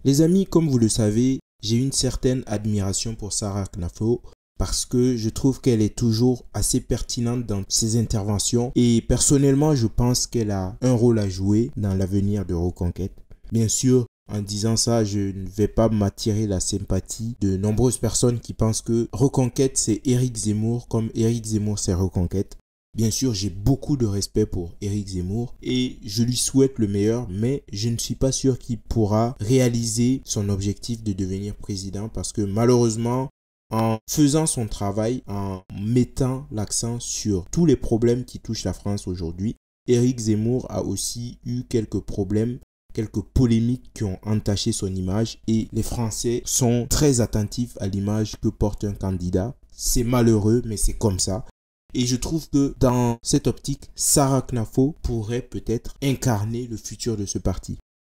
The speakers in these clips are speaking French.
Les amis, comme vous le savez, j'ai une certaine admiration pour Sarah Knafo parce que je trouve qu'elle est toujours assez pertinente dans ses interventions et personnellement, je pense qu'elle a un rôle à jouer dans l'avenir de Reconquête. Bien sûr, en disant ça, je ne vais pas m'attirer la sympathie de nombreuses personnes qui pensent que Reconquête, c'est Éric Zemmour comme Éric Zemmour, c'est Reconquête. Bien sûr, j'ai beaucoup de respect pour Éric Zemmour et je lui souhaite le meilleur, mais je ne suis pas sûr qu'il pourra réaliser son objectif de devenir président parce que malheureusement, en faisant son travail, en mettant l'accent sur tous les problèmes qui touchent la France aujourd'hui, Éric Zemmour a aussi eu quelques problèmes, quelques polémiques qui ont entaché son image et les Français sont très attentifs à l'image que porte un candidat. C'est malheureux, mais c'est comme ça. Et je trouve que dans cette optique, Sarah Knafo pourrait peut-être incarner le futur de ce parti.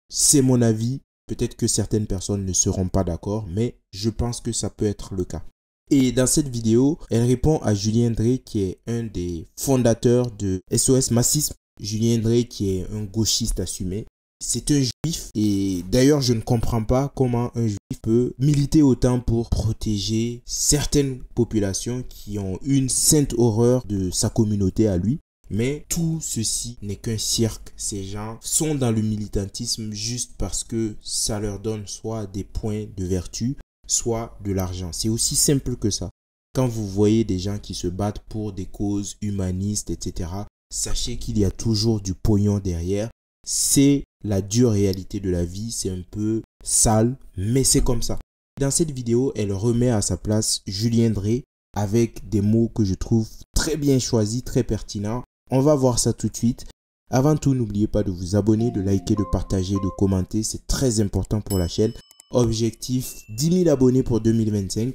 C'est mon avis, peut-être que certaines personnes ne seront pas d'accord, mais je pense que ça peut être le cas. Et dans cette vidéo, elle répond à Julien Drey qui est un des fondateurs de SOS Massisme. Julien Drey qui est un gauchiste assumé. C'est un juif et d'ailleurs je ne comprends pas comment un juif peut militer autant pour protéger certaines populations qui ont une sainte horreur de sa communauté à lui. Mais tout ceci n'est qu'un cirque. Ces gens sont dans le militantisme juste parce que ça leur donne soit des points de vertu, soit de l'argent. C'est aussi simple que ça. Quand vous voyez des gens qui se battent pour des causes humanistes, etc., sachez qu'il y a toujours du pognon derrière. C'est la dure réalité de la vie, c'est un peu sale, mais c'est comme ça. Dans cette vidéo, elle remet à sa place Julien Drey avec des mots que je trouve très bien choisis, très pertinents. On va voir ça tout de suite. Avant tout, n'oubliez pas de vous abonner, de liker, de partager, de commenter. C'est très important pour la chaîne. Objectif 10 000 abonnés pour 2025.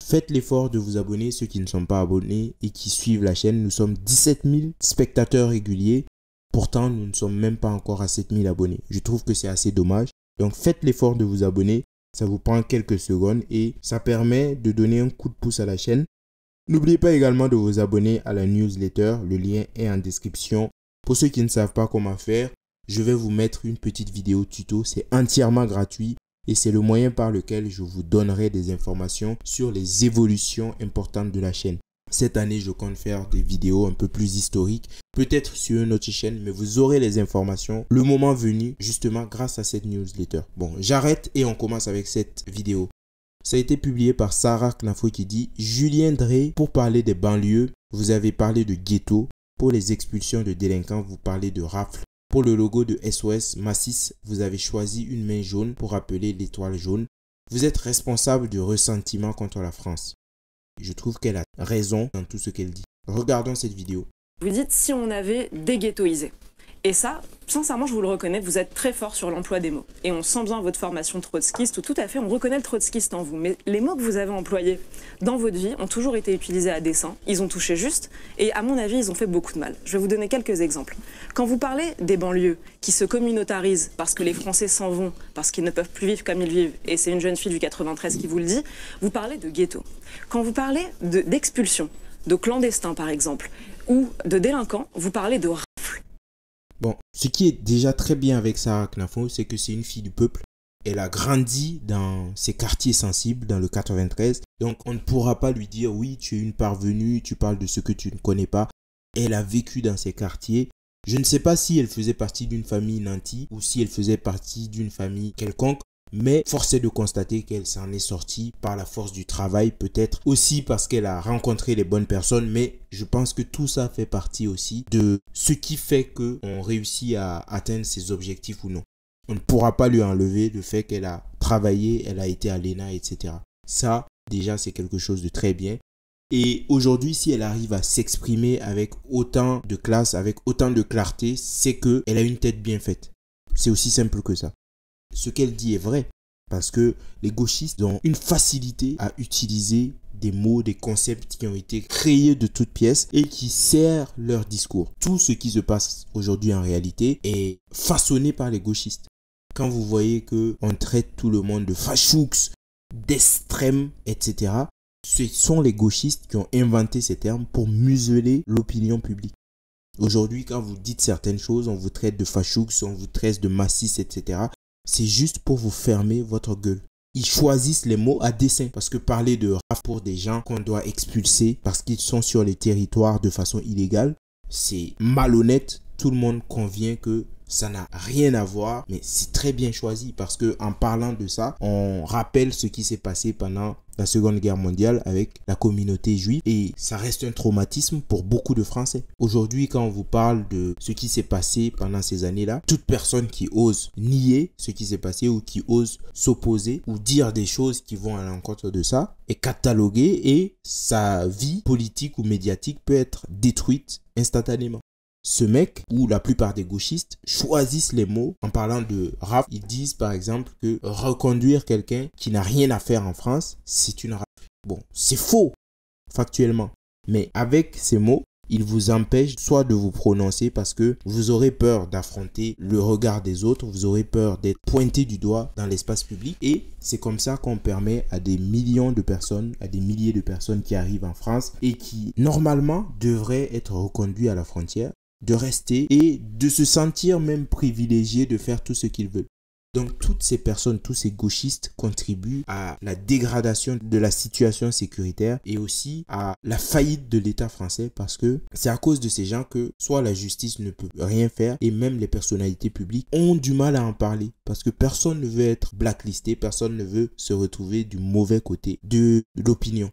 Faites l'effort de vous abonner, ceux qui ne sont pas abonnés et qui suivent la chaîne. Nous sommes 17 000 spectateurs réguliers. Pourtant, nous ne sommes même pas encore à 7 000 abonnés. Je trouve que c'est assez dommage. Donc, faites l'effort de vous abonner. Ça vous prend quelques secondes et ça permet de donner un coup de pouce à la chaîne. N'oubliez pas également de vous abonner à la newsletter. Le lien est en description. Pour ceux qui ne savent pas comment faire, je vais vous mettre une petite vidéo tuto. C'est entièrement gratuit et c'est le moyen par lequel je vous donnerai des informations sur les évolutions importantes de la chaîne. Cette année, je compte faire des vidéos un peu plus historiques, peut-être sur une autre chaîne, mais vous aurez les informations le moment venu, justement grâce à cette newsletter. Bon, j'arrête et on commence avec cette vidéo. Ça a été publié par Sarah Knafo qui dit « Julien Drey, pour parler des banlieues, vous avez parlé de ghetto. Pour les expulsions de délinquants, vous parlez de rafle. Pour le logo de SOS Massisme, vous avez choisi une main jaune pour appeler l'étoile jaune. Vous êtes responsable du ressentiment contre la France. » Je trouve qu'elle a raison dans tout ce qu'elle dit. Regardons cette vidéo. Vous dites si on avait déghettoisé. Et ça, sincèrement, je vous le reconnais, vous êtes très fort sur l'emploi des mots. Et on sent bien votre formation trotskiste, tout à fait, on reconnaît le trotskiste en vous. Mais les mots que vous avez employés dans votre vie ont toujours été utilisés à dessein, ils ont touché juste, et à mon avis, ils ont fait beaucoup de mal. Je vais vous donner quelques exemples. Quand vous parlez des banlieues qui se communautarisent parce que les Français s'en vont, parce qu'ils ne peuvent plus vivre comme ils vivent, et c'est une jeune fille du 93 qui vous le dit, vous parlez de ghetto. Quand vous parlez d'expulsion, de clandestins par exemple, ou de délinquants, vous parlez de rafle. Bon, ce qui est déjà très bien avec Sarah Knafo, c'est que c'est une fille du peuple. Elle a grandi dans ces quartiers sensibles, dans le 93. Donc, on ne pourra pas lui dire, oui, tu es une parvenue, tu parles de ce que tu ne connais pas. Elle a vécu dans ces quartiers. Je ne sais pas si elle faisait partie d'une famille nantie ou si elle faisait partie d'une famille quelconque. Mais force est de constater qu'elle s'en est sortie par la force du travail, peut-être aussi parce qu'elle a rencontré les bonnes personnes, mais je pense que tout ça fait partie aussi de ce qui fait qu'on réussit à atteindre ses objectifs ou non. On ne pourra pas lui enlever le fait qu'elle a travaillé, elle a été à l'ENA, etc. Ça, déjà, c'est quelque chose de très bien. Et aujourd'hui, si elle arrive à s'exprimer avec autant de classe, avec autant de clarté, c'est qu'elle a une tête bien faite. C'est aussi simple que ça. Ce qu'elle dit est vrai, parce que les gauchistes ont une facilité à utiliser des mots, des concepts qui ont été créés de toutes pièces et qui servent leur discours. Tout ce qui se passe aujourd'hui en réalité est façonné par les gauchistes. Quand vous voyez qu'on traite tout le monde de fachoux, d'extrême, etc., ce sont les gauchistes qui ont inventé ces termes pour museler l'opinion publique. Aujourd'hui, quand vous dites certaines choses, on vous traite de fachoux, on vous traite de massistes, etc. c'est juste pour vous fermer votre gueule. Ils choisissent les mots à dessein parce que parler de raf pour des gens qu'on doit expulser parce qu'ils sont sur les territoires de façon illégale, c'est malhonnête. Tout le monde convient que ça n'a rien à voir, mais c'est très bien choisi parce que en parlant de ça, on rappelle ce qui s'est passé pendant la Seconde Guerre mondiale avec la communauté juive et ça reste un traumatisme pour beaucoup de Français. Aujourd'hui, quand on vous parle de ce qui s'est passé pendant ces années-là, toute personne qui ose nier ce qui s'est passé ou qui ose s'opposer ou dire des choses qui vont à l'encontre de ça est cataloguée et sa vie politique ou médiatique peut être détruite instantanément. Ce mec, ou la plupart des gauchistes, choisissent les mots en parlant de raf. Ils disent par exemple que reconduire quelqu'un qui n'a rien à faire en France, c'est une raf. Bon, c'est faux, factuellement. Mais avec ces mots, ils vous empêchent soit de vous prononcer parce que vous aurez peur d'affronter le regard des autres, vous aurez peur d'être pointé du doigt dans l'espace public. Et c'est comme ça qu'on permet à des millions de personnes, à des milliers de personnes qui arrivent en France et qui normalement devraient être reconduits à la frontière, de rester et de se sentir même privilégiés de faire tout ce qu'ils veulent. Donc toutes ces personnes, tous ces gauchistes contribuent à la dégradation de la situation sécuritaire et aussi à la faillite de l'État français parce que c'est à cause de ces gens que soit la justice ne peut rien faire et même les personnalités publiques ont du mal à en parler parce que personne ne veut être blacklisté, personne ne veut se retrouver du mauvais côté de l'opinion.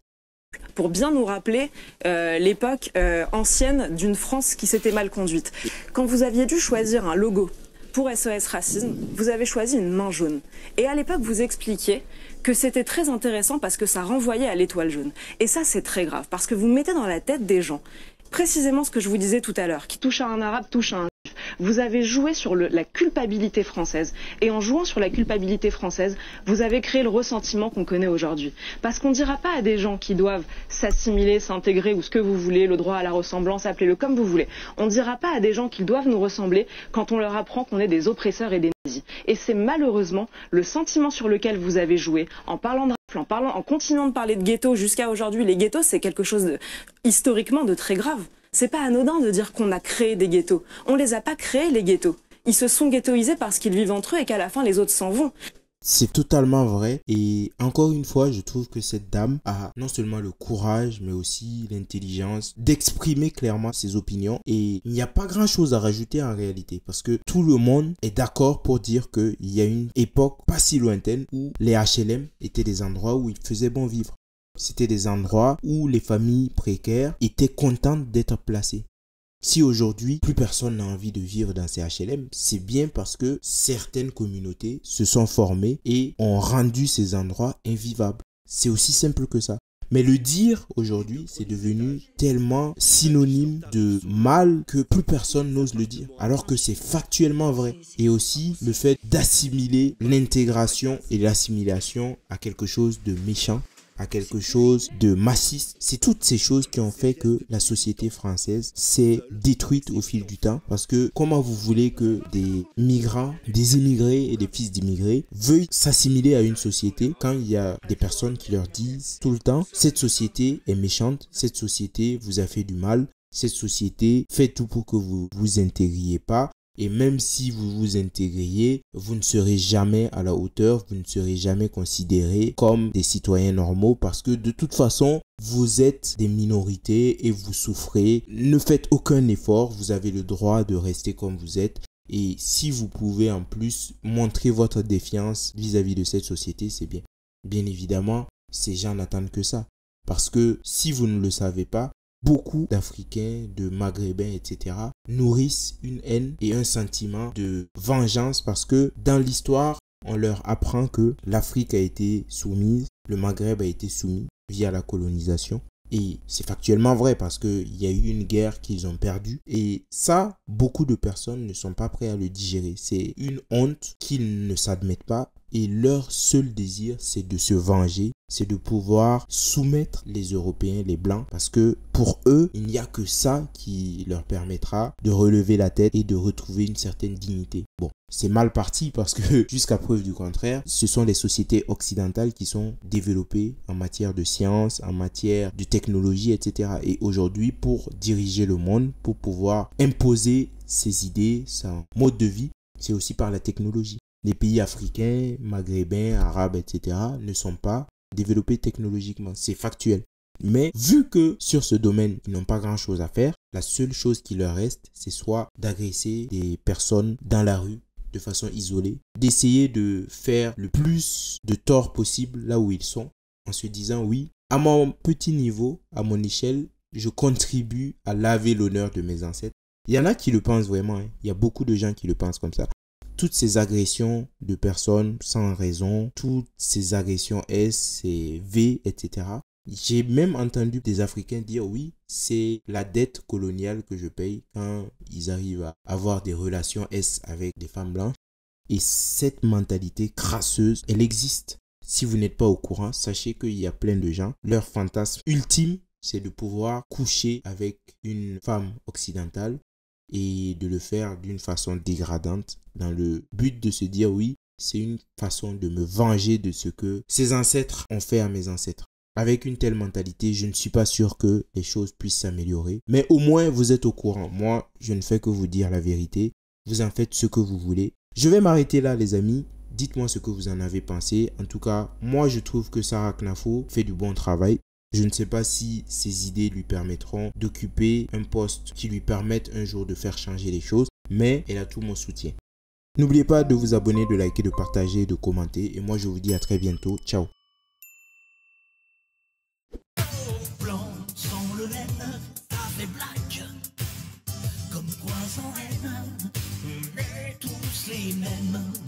Pour bien nous rappeler l'époque ancienne d'une France qui s'était mal conduite. Quand vous aviez dû choisir un logo pour SOS Racisme, vous avez choisi une main jaune. Et à l'époque, vous expliquiez que c'était très intéressant parce que ça renvoyait à l'étoile jaune. Et ça, c'est très grave parce que vous mettez dans la tête des gens précisément ce que je vous disais tout à l'heure, qui touche à un arabe, touche à un juif. Vous avez joué sur la culpabilité française. Et en jouant sur la culpabilité française, vous avez créé le ressentiment qu'on connaît aujourd'hui. Parce qu'on ne dira pas à des gens qui doivent s'assimiler, s'intégrer ou ce que vous voulez, le droit à la ressemblance, appelez-le comme vous voulez. On ne dira pas à des gens qu'ils doivent nous ressembler quand on leur apprend qu'on est des oppresseurs et des nazis. Et c'est malheureusement le sentiment sur lequel vous avez joué en parlant de en continuant de parler de ghetto jusqu'à aujourd'hui. Les ghettos, c'est quelque chose historiquement de très grave. C'est pas anodin de dire qu'on a créé des ghettos. On les a pas créés, les ghettos. Ils se sont ghettoisés parce qu'ils vivent entre eux et qu'à la fin, les autres s'en vont. C'est totalement vrai et encore une fois, je trouve que cette dame a non seulement le courage, mais aussi l'intelligence d'exprimer clairement ses opinions et il n'y a pas grand chose à rajouter en réalité parce que tout le monde est d'accord pour dire qu'il y a une époque pas si lointaine où les HLM étaient des endroits où il faisait bon vivre. C'était des endroits où les familles précaires étaient contentes d'être placées. Si aujourd'hui, plus personne n'a envie de vivre dans ces HLM, c'est bien parce que certaines communautés se sont formées et ont rendu ces endroits invivables. C'est aussi simple que ça. Mais le dire aujourd'hui, c'est devenu tellement synonyme de mal que plus personne n'ose le dire. Alors que c'est factuellement vrai. Et aussi le fait d'assimiler l'intégration et l'assimilation à quelque chose de méchant, à quelque chose de massif. C'est toutes ces choses qui ont fait que la société française s'est détruite au fil du temps. Parce que comment vous voulez que des migrants, des immigrés et des fils d'immigrés veuillent s'assimiler à une société quand il y a des personnes qui leur disent tout le temps cette société est méchante, cette société vous a fait du mal, cette société fait tout pour que vous vous intégriez pas. Et même si vous vous intégriez, vous ne serez jamais à la hauteur, vous ne serez jamais considérés comme des citoyens normaux parce que de toute façon, vous êtes des minorités et vous souffrez. Ne faites aucun effort, vous avez le droit de rester comme vous êtes. Et si vous pouvez en plus montrer votre défiance vis-à-vis de cette société, c'est bien. Bien évidemment, ces gens n'attendent que ça. Parce que si vous ne le savez pas, beaucoup d'Africains, de Maghrébins, etc. nourrissent une haine et un sentiment de vengeance parce que dans l'histoire, on leur apprend que l'Afrique a été soumise, le Maghreb a été soumis via la colonisation. Et c'est factuellement vrai parce qu'il y a eu une guerre qu'ils ont perdue. Et ça, beaucoup de personnes ne sont pas prêtes à le digérer. C'est une honte qu'ils ne s'admettent pas. Et leur seul désir, c'est de se venger, c'est de pouvoir soumettre les Européens, les Blancs, parce que pour eux, il n'y a que ça qui leur permettra de relever la tête et de retrouver une certaine dignité. Bon, c'est mal parti parce que jusqu'à preuve du contraire, ce sont les sociétés occidentales qui sont développées en matière de science, en matière de technologie, etc. Et aujourd'hui, pour diriger le monde, pour pouvoir imposer ses idées, son mode de vie, c'est aussi par la technologie. les pays africains, maghrébins, arabes, etc. ne sont pas développés technologiquement. C'est factuel. Mais vu que sur ce domaine, ils n'ont pas grand-chose à faire, la seule chose qui leur reste, c'est soit d'agresser des personnes dans la rue de façon isolée, d'essayer de faire le plus de tort possible là où ils sont, en se disant oui, à mon petit niveau, à mon échelle, je contribue à laver l'honneur de mes ancêtres. Il y en a qui le pensent vraiment, hein. Il y a beaucoup de gens qui le pensent comme ça. Toutes ces agressions de personnes sans raison, toutes ces agressions S et V, etc. J'ai même entendu des Africains dire oui, c'est la dette coloniale que je paye quand ils arrivent à avoir des relations S avec des femmes blanches. Et cette mentalité crasseuse, elle existe. Si vous n'êtes pas au courant, sachez qu'il y a plein de gens. Leur fantasme ultime, c'est de pouvoir coucher avec une femme occidentale et de le faire d'une façon dégradante dans le but de se dire oui, c'est une façon de me venger de ce que ces ancêtres ont fait à mes ancêtres. Avec une telle mentalité, je ne suis pas sûr que les choses puissent s'améliorer. Mais au moins, vous êtes au courant. Moi, je ne fais que vous dire la vérité. Vous en faites ce que vous voulez. Je vais m'arrêter là, les amis. Dites-moi ce que vous en avez pensé. En tout cas, moi, je trouve que Sarah Knafo fait du bon travail. Je ne sais pas si ces idées lui permettront d'occuper un poste qui lui permette un jour de faire changer les choses. Mais elle a tout mon soutien. N'oubliez pas de vous abonner, de liker, de partager, de commenter. Et moi, je vous dis à très bientôt. Ciao. Des blagues, comme quoi sans haine, on est tous les mêmes.